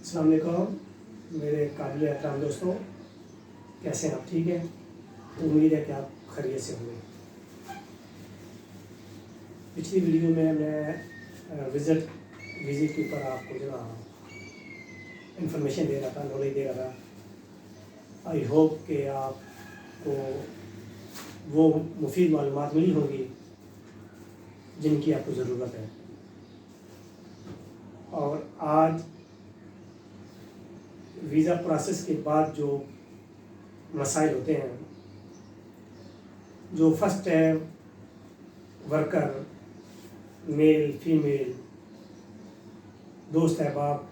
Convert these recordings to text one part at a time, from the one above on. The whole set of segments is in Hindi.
अस्सलाम वालेकुम मेरे काबिल एहतराम दोस्तों, कैसे हैं आप? ठीक है, उम्मीद है कि आप खैरियत से होंगे। पिछली वीडियो में मैं विज़िट के ऊपर आपको जो ना इंफॉर्मेशन दे रहा था, नॉलेज दे रहा था। आई होप कि आपको वो मुफीद मालूमात मिली होंगी जिनकी आपको ज़रूरत है। और आज वीज़ा प्रोसेस के बाद जो मसाइल होते हैं, जो first time worker male female दोस्त अहबाब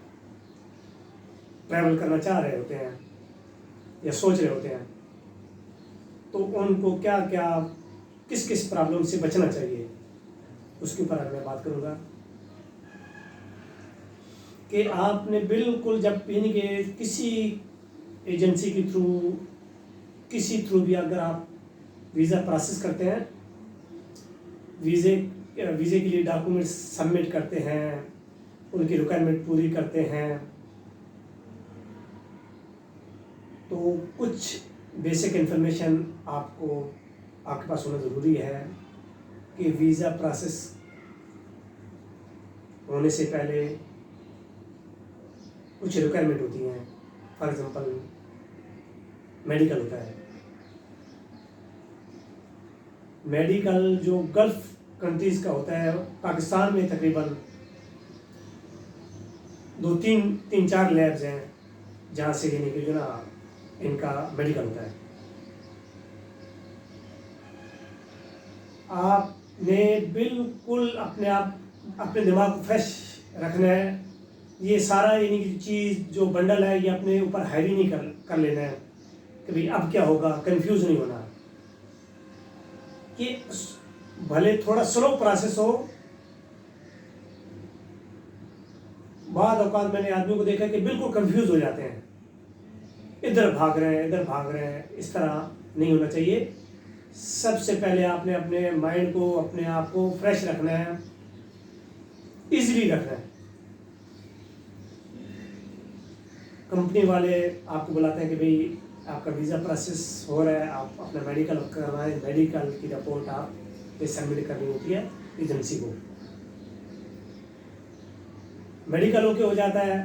ट्रैवल करना चाह रहे होते हैं या सोच रहे होते हैं, तो उनको क्या क्या किस किस प्रॉब्लम से बचना चाहिए उसके ऊपर आज मैं बात करूँगा। कि आपने बिल्कुल जब यानी कि किसी एजेंसी के थ्रू किसी थ्रू भी अगर आप वीज़ा प्रोसेस करते हैं, वीज़े के लिए डॉक्यूमेंट्स सबमिट करते हैं, उनकी रिक्वायरमेंट पूरी करते हैं, तो कुछ बेसिक इन्फॉर्मेशन आपके पास होना ज़रूरी है कि वीज़ा प्रोसेस होने से पहले कुछ रिक्वायरमेंट होती हैं। फॉर एग्ज़ाम्पल मेडिकल होता है। मेडिकल जो गल्फ़ कंट्रीज़ का होता है, पाकिस्तान में तकरीबन 2-3-4 लैब्स हैं जहाँ से यानी कि जो ना इनका मेडिकल होता है। आपने बिल्कुल अपने दिमाग को फ्रेश रखना है। ये सारा यानी कि चीज़ जो बंडल है ये अपने ऊपर हैवी नहीं कर लेना है कि भाई अब क्या होगा, कंफ्यूज नहीं होना। कि भले थोड़ा स्लो प्रोसेस हो, बाद औकात मैंने आदमी को देखा कि बिल्कुल कंफ्यूज हो जाते हैं, इधर भाग रहे हैं। इस तरह नहीं होना चाहिए। सबसे पहले आपने अपने माइंड को, अपने आप को फ्रेश रखना है, इजीली रखना है। कंपनी वाले आपको बुलाते हैं कि भाई आपका वीज़ा प्रोसेस हो रहा है, आप अपना मेडिकल करवाएं। मेडिकल की रिपोर्ट आप सबमिट करनी होती है एजेंसी को। मेडिकल ओके हो जाता है,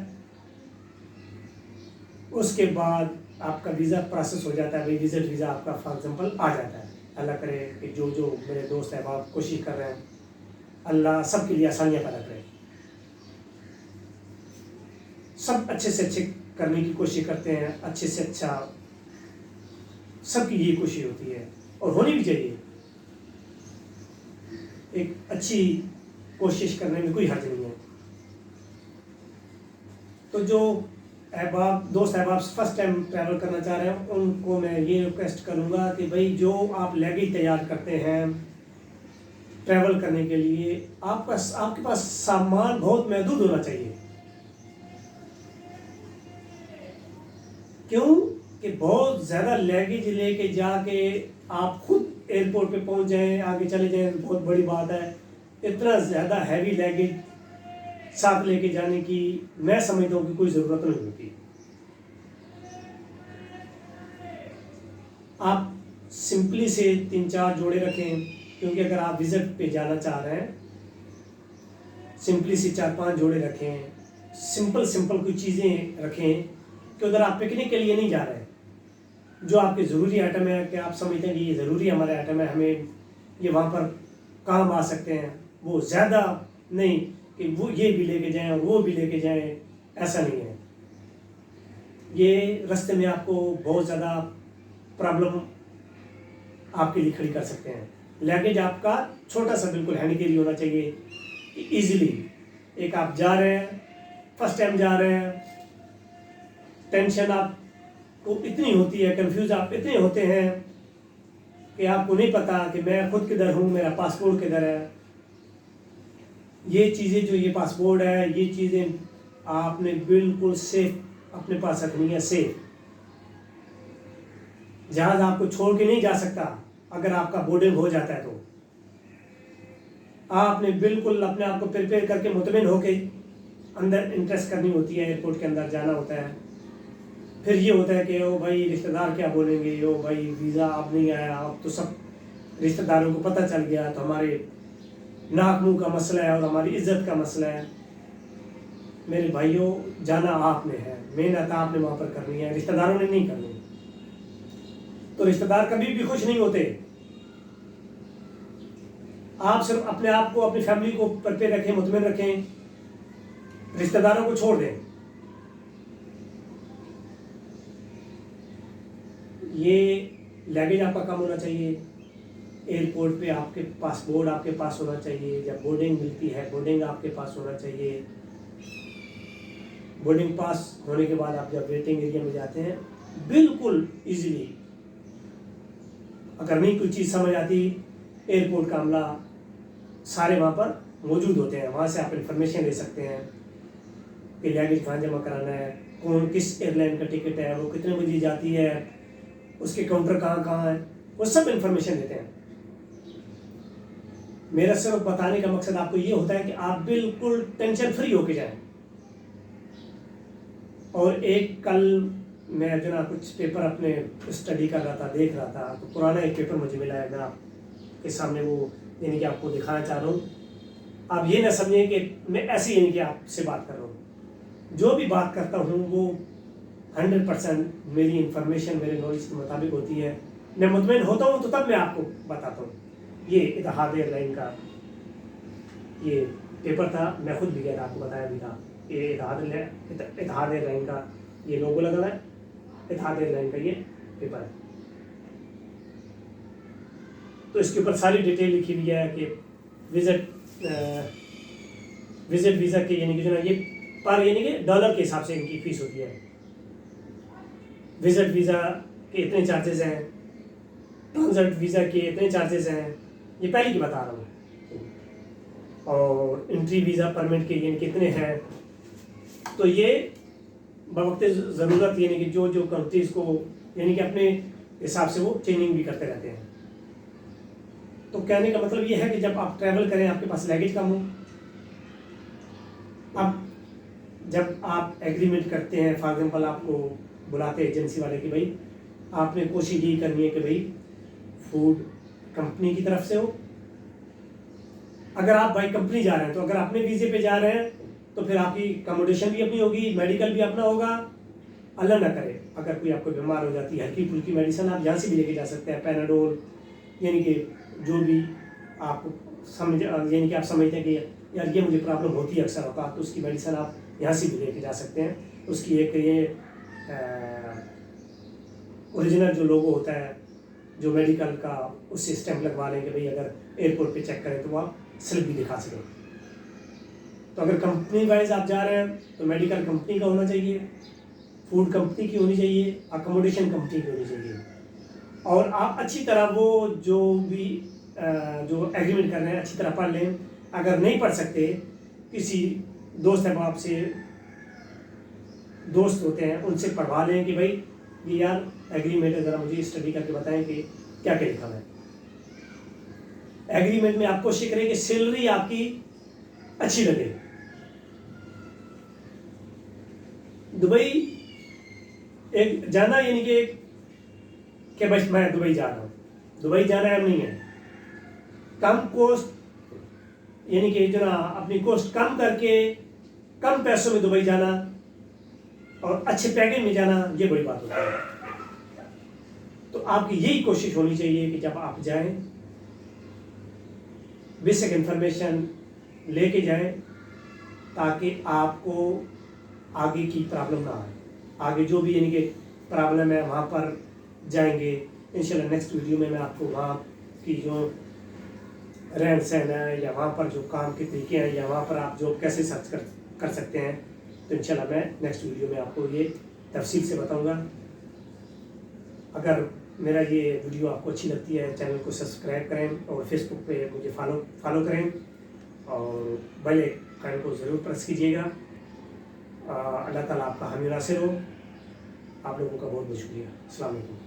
उसके बाद आपका वीज़ा प्रोसेस हो जाता है। भाई विजिट वीज़ा आपका फॉर एग्जांपल आ जाता है। अल्लाह करे कि जो मेरे दोस्त हैं आप कोशिश कर रहे हैं, अल्लाह सबके लिए आसानियाँ पैदा करे। सब अच्छे से अच्छे करने की कोशिश करते हैं, अच्छे से अच्छा सबकी यही कोशिश होती है और होनी भी चाहिए। एक अच्छी कोशिश करने में कोई हर्ज नहीं है। तो जो दोस्त अहबाब फर्स्ट टाइम ट्रैवल करना चाह रहे हैं, उनको मैं ये रिक्वेस्ट करूँगा कि भाई जो आप लगेज तैयार करते हैं ट्रैवल करने के लिए, आपके पास सामान बहुत महदूद होना चाहिए। क्यों कि बहुत ज़्यादा लगेज लेके जाके आप खुद एयरपोर्ट पे पहुंच जाएं, आगे चले जाएं, बहुत बड़ी बात है। इतना ज़्यादा हैवी लगेज साथ लेके जाने की मैं समझता हूँ कि कोई ज़रूरत नहीं होती। आप सिंपली से 3-4 जोड़े रखें, क्योंकि अगर आप विज़िट पे जाना चाह रहे हैं, सिंपली से 4-5 जोड़े रखें। सिंपल कोई चीज़ें रखें कि उधर आप पिकनिक के लिए नहीं जा रहे हैं। जो आपके ज़रूरी आइटम है कि आप समझते हैं कि ये ज़रूरी हमारे आइटम है, हमें ये वहाँ पर काम आ सकते हैं, वो ज़्यादा नहीं कि वो ये भी लेके जाएं और वो भी लेके जाएं, ऐसा नहीं है। ये रास्ते में आपको बहुत ज़्यादा प्रॉब्लम आपके लिए खड़ी कर सकते हैं। लगेज आपका छोटा सा बिल्कुल हैंड कैरी होना चाहिए कि ईजिली एक आप जा रहे हैं, फर्स्ट टाइम जा रहे हैं, टेंशन आपको इतनी होती है, कंफ्यूज आप इतने होते हैं कि आपको नहीं पता कि मैं खुद किधर हूँ, मेरा पासपोर्ट किधर है। ये चीज़ें जो ये पासपोर्ट है, ये चीज़ें आपने बिल्कुल सेफ अपने पास रखनी है। सेफ जहाज़ आपको छोड़ के नहीं जा सकता अगर आपका बोर्डिंग हो जाता है। तो आपने बिल्कुल अपने आप को प्रिपेयर करके मुतमिन होके अंदर इंटरेस्ट करनी होती है, एयरपोर्ट के अंदर जाना होता है। फिर ये होता है कि ओ भाई रिश्तेदार क्या बोलेंगे, ओ भाई वीज़ा अब नहीं आया, अब तो सब रिश्तेदारों को पता चल गया, तो हमारे नाक मुंह का मसला है और हमारी इज्जत का मसला है। मेरे भाइयों, जाना आपने है, मेहनत आपने वहाँ पर करनी है, रिश्तेदारों ने नहीं करनी। तो रिश्तेदार कभी भी खुश नहीं होते। आप सिर्फ अपने आप को, अपनी फैमिली को पर पे रखें, मुतमिन रखें, रिश्तेदारों को छोड़ दें। ये लगेज आपका कम होना चाहिए। एयरपोर्ट पे आपके पासपोर्ट आपके पास होना चाहिए। जब बोर्डिंग मिलती है, बोर्डिंग आपके पास होना चाहिए। बोर्डिंग पास होने के बाद आप जब वेटिंग एरिया में जाते हैं, बिल्कुल इजीली, अगर नहीं कोई चीज़ समझ आती, एयरपोर्ट का अमला सारे वहाँ पर मौजूद होते हैं। वहाँ से आप इंफॉर्मेशन ले सकते हैं कि लगेज कहाँ जमा कराना है, कौन किस एयरलाइन का टिकट है, वो कितने बजे जाती है, उसके काउंटर कहाँ कहाँ है, वो सब इंफॉर्मेशन देते हैं। मेरा सिर्फ बताने का मकसद आपको ये होता है कि आप बिल्कुल टेंशन फ्री होके जाएं। और एक कल मैं जो ना कुछ पेपर अपने स्टडी कर रहा था, देख रहा था, तो पुराना एक पेपर मुझे मिला है, मैं आपके सामने वो यानी कि आपको दिखाना चाह रहा हूँ। आप ये ना समझें कि मैं ऐसे यानी कि आपसे बात कर रहा हूँ। जो भी बात करता हूँ वो 100% मेरी इंफॉर्मेशन मेरे नॉलेज के मुताबिक होती है। मैं मुतमईन होता हूँ तो तब मैं आपको बताता हूँ। ये इतिहाद एयरलाइन का ये पेपर था, मैं खुद भी गया था, आपको बताया भी था। ये इतिहाद एयरलाइन का ये लोगो लगा है, इतिहाद एयरलाइन का ये पेपर है। तो इसके ऊपर सारी डिटेल लिखी हुई है कि विजिट वीज़ा के यानी कि जो ना ये पर यानी कि डॉलर के हिसाब से इनकी फीस होती है। विजिट वीज़ा के इतने चार्जेस हैं, ट्रांजिट वीज़ा के इतने चार्जेस हैं, ये पहले की बता रहा हूँ। और एंट्री वीज़ा परमिट के यानी कितने हैं। तो ये बवक्त ज़रूरत यानी कि जो जो कंट्रीज़ को यानी कि अपने हिसाब से वो चेंजिंग भी करते रहते हैं। तो कहने का मतलब ये है कि जब आप ट्रैवल करें, आपके पास लगेज कम हो। अब जब आप एग्रीमेंट करते हैं, फॉर एग्जांपल आपको बुलाते हैं एजेंसी वाले कि भाई आपने कोशिश यही करनी है कि भाई फूड कंपनी की तरफ से हो। अगर आप बाई कंपनी जा रहे हैं तो अगर अपने वीज़े पे जा रहे हैं तो फिर आपकी अकोमोडेशन भी अपनी होगी, मेडिकल भी अपना होगा। अल्लाह ना करे अगर कोई आपको बीमार हो जाती है, हल्की फुल्की मेडिसिन आप यहाँ से भी लेके जा सकते हैं, पैराडोल यानी कि जो भी आप समझ यानी कि आप समझते हैं कि यार ये मुझे प्रॉब्लम होती है अक्सर होता, तो उसकी मेडिसिन आप यहाँ से भी लेके जा सकते हैं। उसकी एक ये ओरिजिनल जो लोगो होता है जो मेडिकल का, उससे स्टैंप लगवा लेंगे भाई, अगर एयरपोर्ट पे चेक करें तो वो आप स्लिप भी दिखा सकें। तो अगर कंपनी वाइज आप जा रहे हैं तो मेडिकल कंपनी का होना चाहिए, फूड कंपनी की होनी चाहिए, अकोमोडेशन कंपनी की होनी चाहिए। और आप अच्छी तरह वो जो भी जो एग्रीमेंट कर रहे हैं अच्छी तरह पढ़ लें। अगर नहीं पढ़ सकते, किसी दोस्त है आपसे दोस्त होते हैं उनसे पढ़वा लें कि भाई ये यार एग्रीमेंट है, ज़रा मुझे स्टडी करके बताएं कि क्या क्या लिखा है। एग्रीमेंट में आप कोशिश करें कि सैलरी आपकी अच्छी लगे। दुबई एक जाना यानी कि बस मैं दुबई जा रहा हूँ, दुबई जाना है नहीं है, कम कोस्ट यानी कि जो ना अपनी कोस्ट कम करके कम पैसों में दुबई जाना और अच्छे पैकेज में जाना, ये बड़ी बात होती है। तो आपकी यही कोशिश होनी चाहिए कि जब आप जाएं बेसिक इंफॉर्मेशन लेके जाएं ताकि आपको आगे की प्रॉब्लम ना आए। आगे जो भी यानी कि प्रॉब्लम है वहाँ पर जाएंगे इंशाल्लाह। नेक्स्ट वीडियो में मैं आपको वहाँ की जो रहन सहन है या वहाँ पर जो काम के तरीके हैं या वहाँ पर आप जॉब कैसे सर्च कर सकते हैं, तो इंशाल्लाह मैं नेक्स्ट वीडियो में आपको ये तफसील से बताऊँगा। अगर मेरा ये वीडियो आपको अच्छी लगती है, चैनल को सब्सक्राइब करें और फेसबुक पे मुझे फॉलो करें और बेल आइकन को ज़रूर प्रेस कीजिएगा। अल्लाह ताला आपका हामी नासिर हो। आप लोगों का बहुत बहुत शुक्रिया। अस्सलाम वालेकुम।